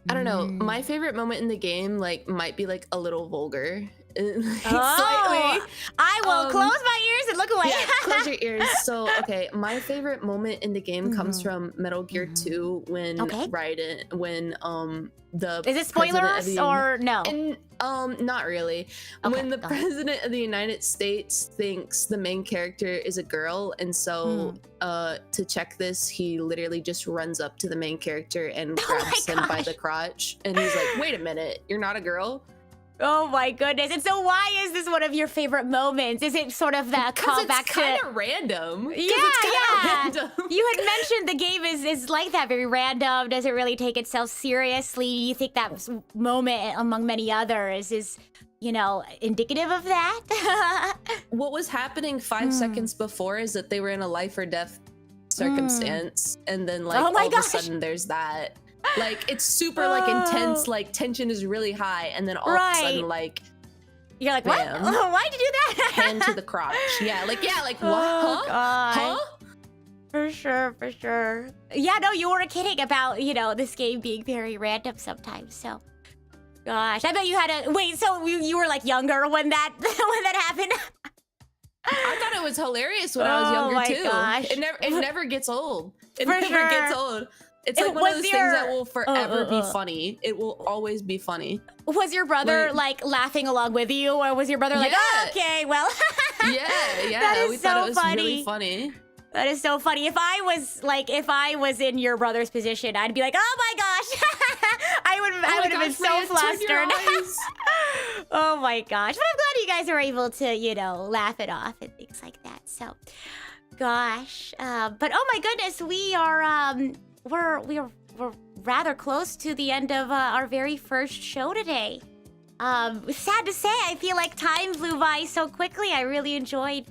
I don't know. My favorite moment in the game might be a little vulgar. Slightly. I will close my ears and look away. Yeah, close your ears. So, okay, my favorite moment in the game comes from Metal Gear 2 when Raiden, when the Is it spoilers or no? And, not really. Okay, when the president of the United States thinks the main character is a girl, and so to check this, he literally just runs up to the main character and grabs him by the crotch, and he's like, "Wait a minute, you're not a girl." Oh my goodness. And so why is this one of your favorite moments? Is it sort of that callback to... It's kind of random. Yeah. You had mentioned the game is like that, very random, doesn't really take itself seriously. You think that moment, among many others, is, indicative of that? What was happening 5 seconds before is that they were in a life or death circumstance, and then all of a sudden there's that. It's super intense, tension is really high, and then all of a sudden you're like, bam, what? Why'd you do that? hand to the crotch. What? Oh, Huh? God. Huh? For sure. Yeah, no, you weren't kidding about, this game being very random sometimes, so. Gosh, I bet you had a... Wait, so you were, younger when that happened? I thought it was hilarious when I was younger, too. Gosh. It never gets old. It For never gets old. It's one of those things that will forever be funny. It will always be funny. Was your brother laughing along with you, or was your brother okay, well? Yeah. That is we thought it was funny. Really funny. That is so funny. If I was in your brother's position, I'd be like, oh my gosh, I would have been so flustered. Oh my gosh! But I'm glad you guys were able to, laugh it off and things like that. So, gosh, but oh my goodness, we are we're rather close to the end of our very first show today. Sad to say, I feel like time flew by so quickly. I really enjoyed,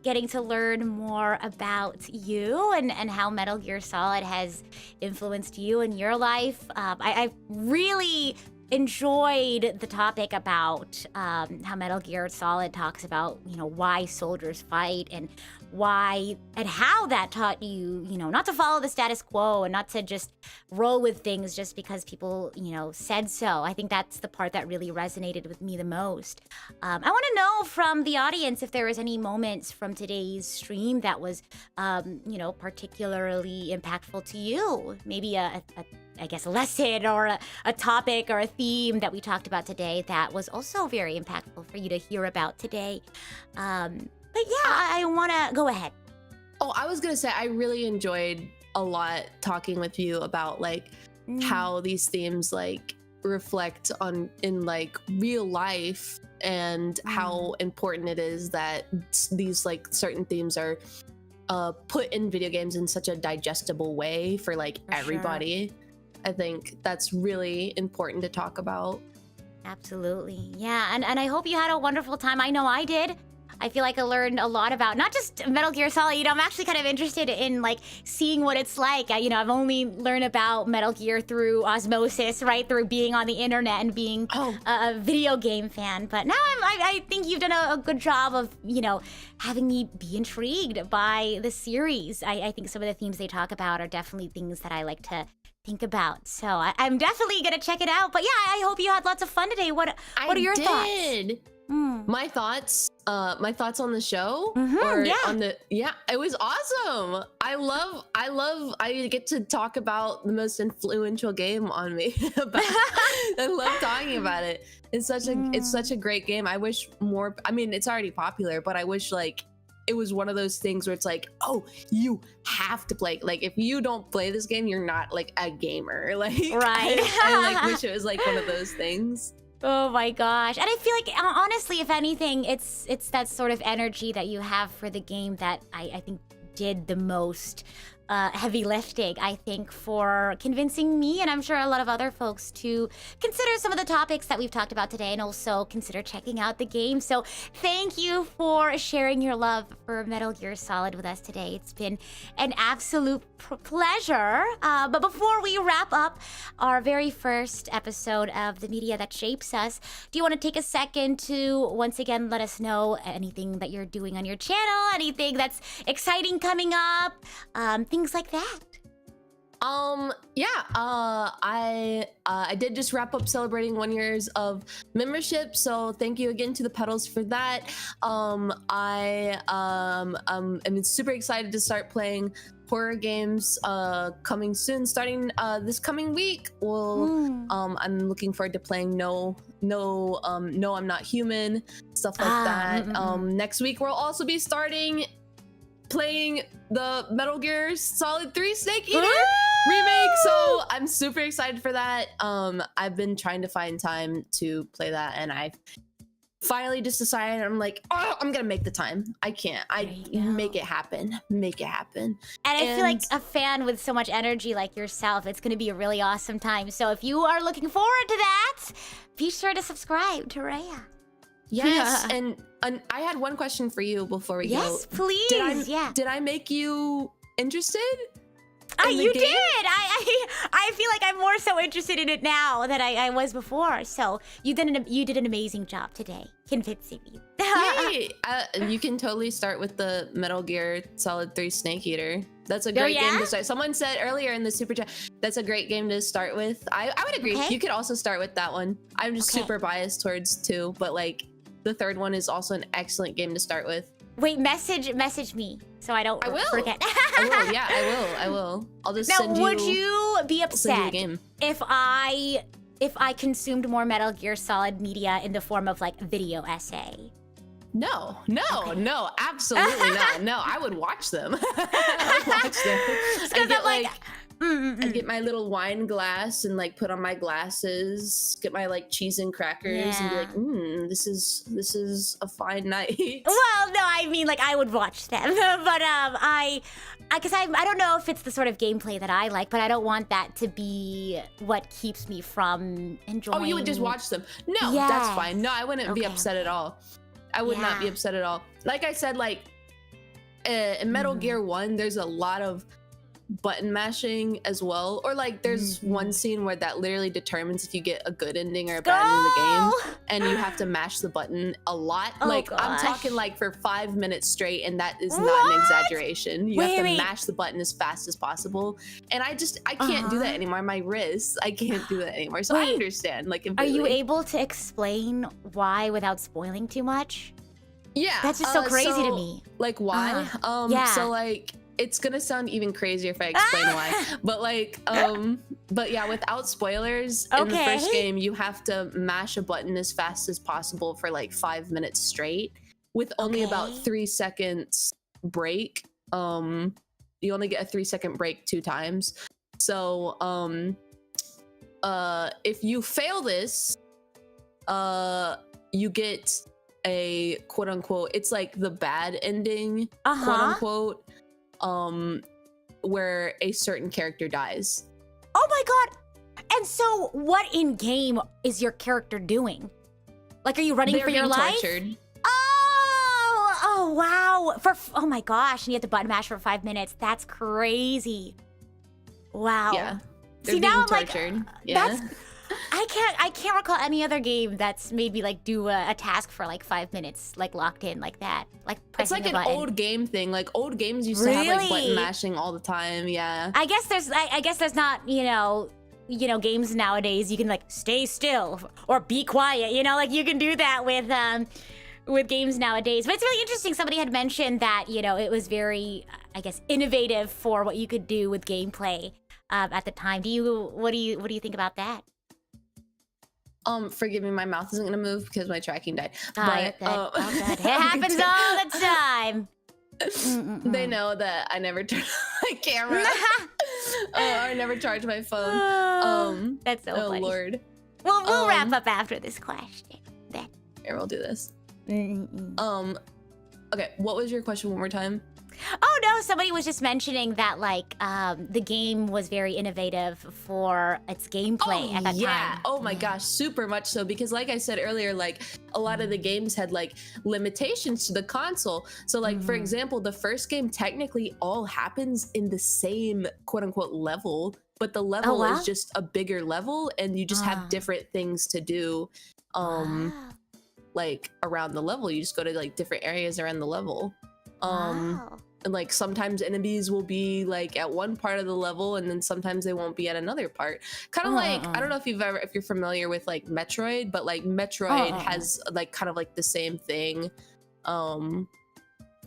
getting to learn more about you and how Metal Gear Solid has influenced you in your life. I really enjoyed the topic about how Metal Gear Solid talks about, why soldiers fight and why and how that taught you, not to follow the status quo and not to just roll with things just because people, said so. I think that's the part that really resonated with me the most. I want to know from the audience if there was any moments from today's stream that was, particularly impactful to you. Maybe a lesson or a topic or a theme that we talked about today that was also very impactful for you to hear about today. But yeah, I want to go ahead. Oh, I was going to say, I really enjoyed a lot talking with you about how these themes reflect on in real life and how important it is that these certain themes are put in video games in such a digestible way for everybody. Sure. I think that's really important to talk about. Absolutely. Yeah, and I hope you had a wonderful time. I know I did. I feel like I learned a lot about not just Metal Gear Solid. I'm actually kind of interested in seeing what it's like. I've only learned about Metal Gear through osmosis, right? Through being on the internet and being a video game fan. But now I think you've done a good job of, having me be intrigued by the series. I think some of the themes they talk about are definitely things that I like to think about. So I'm definitely gonna check it out. But yeah, I hope you had lots of fun today. What are your thoughts? My thoughts on the show, it was awesome. I get to talk about the most influential game on me. I love talking about it. It's such a great game. I wish more. I mean, it's already popular, but I wish it was one of those things where it's oh, you have to play. If you don't play this game, you're not a gamer. Right. I wish it was one of those things. Oh my gosh. And I feel like, honestly, if anything, it's that sort of energy that you have for the game that I think did the most heavy lifting, I think, for convincing me, and I'm sure a lot of other folks, to consider some of the topics that we've talked about today, and also consider checking out the game. So thank you for sharing your love for Metal Gear Solid with us today. It's been an absolute pleasure. But before we wrap up our very first episode of The Media That Shapes Us, do you want to take a second to once again let us know anything that you're doing on your channel, anything that's exciting coming up, things like that? I did just wrap up celebrating 1 year of membership, so thank you again to the Petals for that. I'm super excited to start playing horror games coming soon, starting this coming week. I'm looking forward to playing No, I'm Not Human, stuff like that. Next week we'll also be starting playing the Metal Gear Solid 3 Snake Eater remake, so I'm super excited for that. I've been trying to find time to play that, and I finally just decided, I'm like, oh, I'm gonna make the time. I can't. Make it happen. Make it happen. And I feel like a fan with so much energy like yourself, it's gonna be a really awesome time. So if you are looking forward to that, be sure to subscribe to Reiya. Yes, and I had one question for you before we go. Yes, please. Did I make you interested? You did. I feel like I'm more so interested in it now than I was before. So you did an amazing job today, convincing me. Yay! You can totally start with the Metal Gear Solid 3 Snake Eater. That's a great game to start. Someone said earlier in the super chat, that's a great game to start with. I would agree. Okay. You could also start with that one. I'm just super biased towards 2, but like the third one is also an excellent game to start with. Wait, message me so I don't forget. I will. I'll just send you. Now, would you be upset if I consumed more Metal Gear Solid media in the form of like video essay? No, absolutely not. No, I would watch them. I would watch them. Because I'm like I'd get my little wine glass and like put on my glasses, get my like cheese and crackers and be like, this is a fine night. Well, no, I mean like I would watch them, but I don't know if it's the sort of gameplay that I like, but I don't want that to be what keeps me from enjoying. Oh, you would just watch them? No, that's fine. No, I wouldn't be upset at all. I would not be upset at all. Like I said, like in Metal Gear 1, there's a lot of button mashing as well, or like there's one scene where that literally determines if you get a good ending or a bad ending in the game, and you have to mash the button a lot. I'm talking like for 5 minutes straight, and that is not an exaggeration. You have to mash the button as fast as possible, and I can't do that anymore. My wrists, I can't do that anymore. So I understand. Like, are you able to explain why without spoiling too much? Yeah, that's just so crazy to me. Like why? So like, it's gonna sound even crazier if I explain why, but like, but yeah, without spoilers, in the first game, you have to mash a button as fast as possible for like 5 minutes straight, with only about 3 seconds break. You only get a 3-second break 2 times. So, if you fail this, you get a quote unquote, it's like the bad ending, quote unquote. Where a certain character dies. Oh my god! And so, what in game is your character doing? Like, are you running for your life? Tortured. Oh wow! Oh my gosh! And you have to button mash for 5 minutes. That's crazy. Wow. Yeah. See, now I'm tortured. Like, that's. I can't recall any other game that's made me like do a task for like 5 minutes, like locked in like that, like pressing It's like a button. An old game thing. Like old games used to have like button mashing all the time. Yeah. I guess there's not games nowadays you can like stay still or be quiet. Like you can do that with games nowadays. But it's really interesting. Somebody had mentioned that it was very innovative for what you could do with gameplay at the time. What do you think about that? Forgive me, my mouth isn't gonna move because my tracking died. But it happens all the time. They know that I never turn my camera. I never charge my phone. That's so funny. Oh Lord. Well, we'll wrap up after this question. Then. Here, we'll do this. Okay, what was your question one more time? Oh no, know somebody was just mentioning that like the game was very innovative for its gameplay at that time. Oh my gosh, super much so, because like I said earlier, like a lot of the games had like limitations to the console. So like for example, the first game technically all happens in the same quote unquote level, but the level is just a bigger level and you just have different things to do like around the level. You just go to like different areas around the level. And like sometimes enemies will be like at one part of the level and then sometimes they won't be at another part. Kind of like, I don't know if you're familiar with like Metroid, but like Metroid has like kind of like the same thing.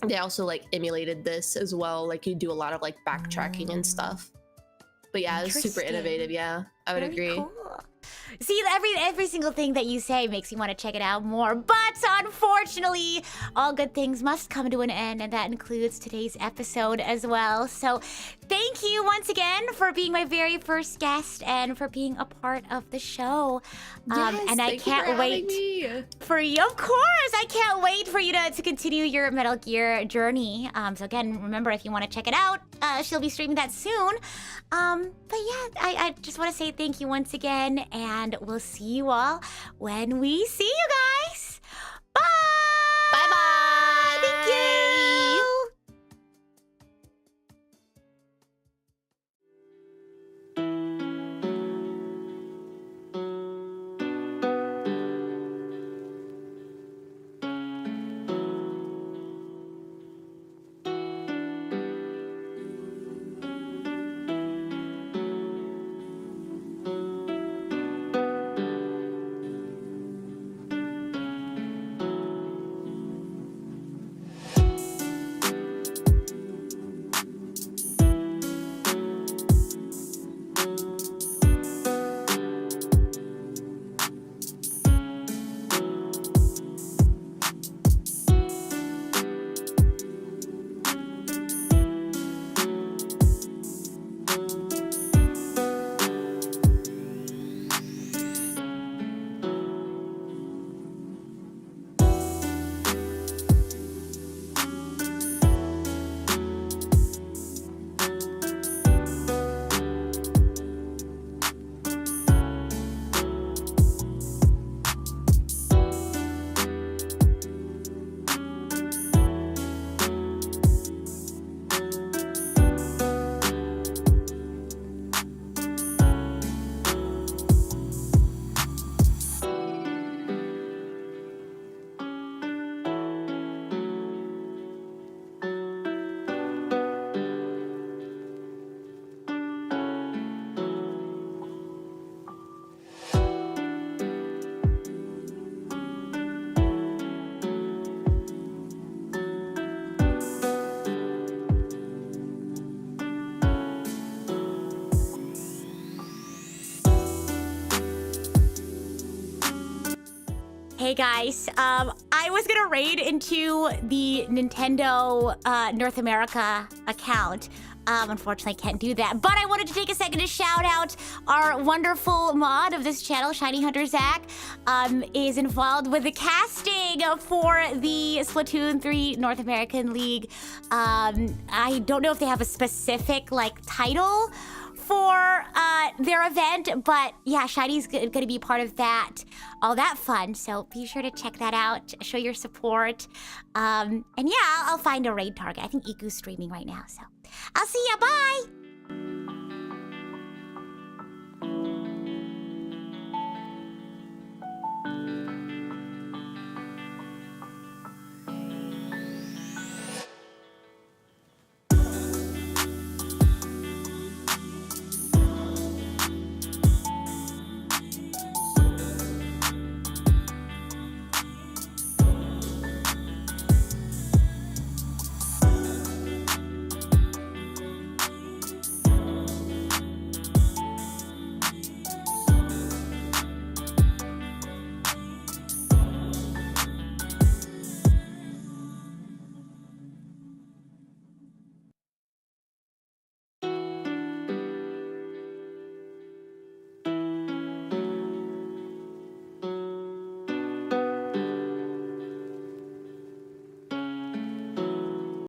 They also like emulated this as well. Like you do a lot of like backtracking and stuff. But yeah, it's super innovative. Yeah, I would agree. Cool. See, every single thing that you say makes me want to check it out more. But unfortunately, all good things must come to an end, and that includes today's episode as well. So thank you once again for being my very first guest and for being a part of the show. And I can't wait for you. Of course, I can't wait for you to continue your Metal Gear journey. So again, remember, if you want to check it out, she'll be streaming that soon. But yeah, I just want to say thank you once again, and we'll see you all when we see you guys. Bye! Bye-bye! Thank you! Hey guys, I was gonna raid into the Nintendo North America account. Unfortunately, I can't do that. But I wanted to take a second to shout out our wonderful mod of this channel, Shiny Hunter Zach, is involved with the casting for the Splatoon 3 North American League. I don't know if they have a specific like title for their event, but yeah, Shiny's gonna be part of that. All that fun, so be sure to check that out, show your support. And yeah, I'll find a raid target. I think Iku's streaming right now, so I'll see ya, bye!